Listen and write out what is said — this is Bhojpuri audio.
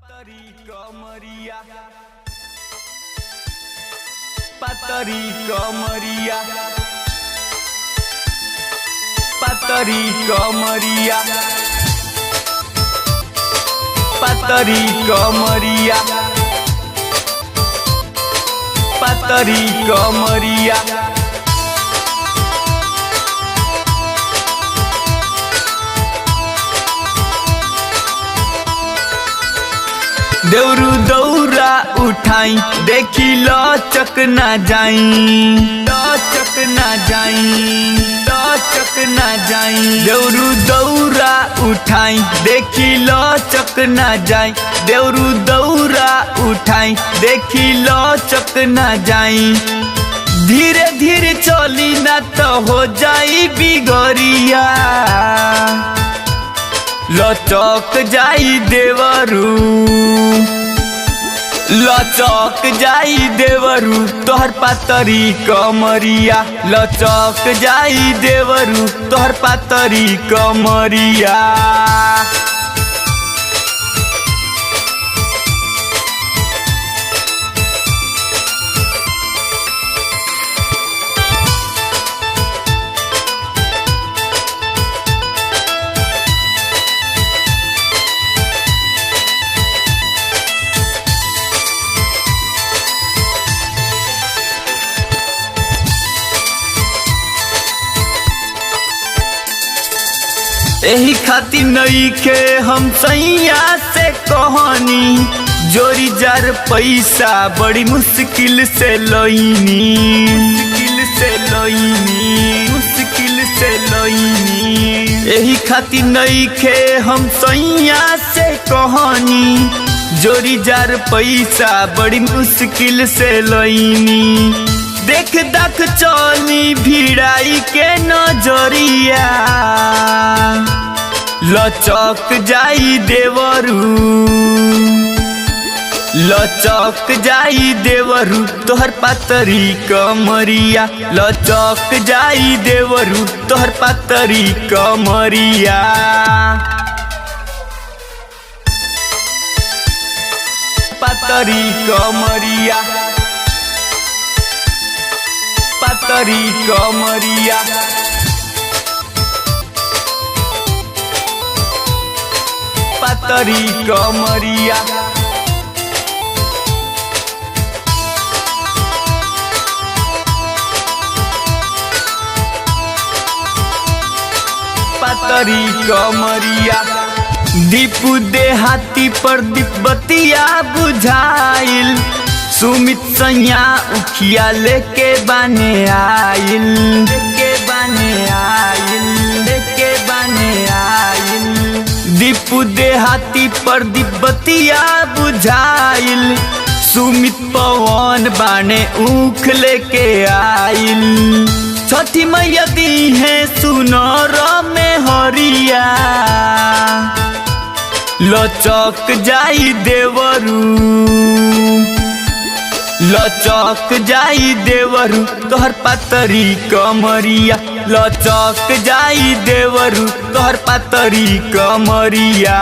पतरी कमरिया पतरी कमरिया पतरी कमरिया पतरी कमरिया पतरी कमरिया देवरू दौरा उठाई देखी लचक ना जाई लचक ना जाई लचक ना जाई देवरू दौरा उठाई देखी लचक ना जाई देवरू दौरा उठाई देखी लचक ना जाई धीरे धीरे चली ना तो हो जाई बिगड़िया लचक जाई देवरू लचक जाई देवरू तोहर पतरी कमरिया लचक जाई देवरू तोहर पतरी कमरिया एही खातिर नइखे हम सैया से कहनी जोरी जार पैसा बड़ी मुश्किल से लईनी मुश्किल से लईनी मुश्किल से लईनी एही खातिर नइखे हम सैया से कहनी जोरी जार पैसा बड़ी मुश्किल से लईनी देख देख चली भिड़ाई के नजरिया लचक जाई देवरू लचक जाई देवरू तोहर पतरी कमरिया लचक जाई देवरू तोहर पतरी कमरिया पतरी कमरिया पतरी कमरिया पतरी कमरिया पतरी कमरिया दीपू देहाती पर दीपबतिया बुझाइल सुमित सैया उखिया लेके बाने आइल लेके बाने आइल लेके बाने आइल दीपू देहाती पर दीपबतिया बुझाइल सुमित पवन बाने ऊख लेके आइल छठी मैया दी है सुनर में हरिया लचक जाई देवरू लचक जाई देवरू तोहर पतरी कमरिया लचक जाई देवरू तोहर पतरी कमरिया।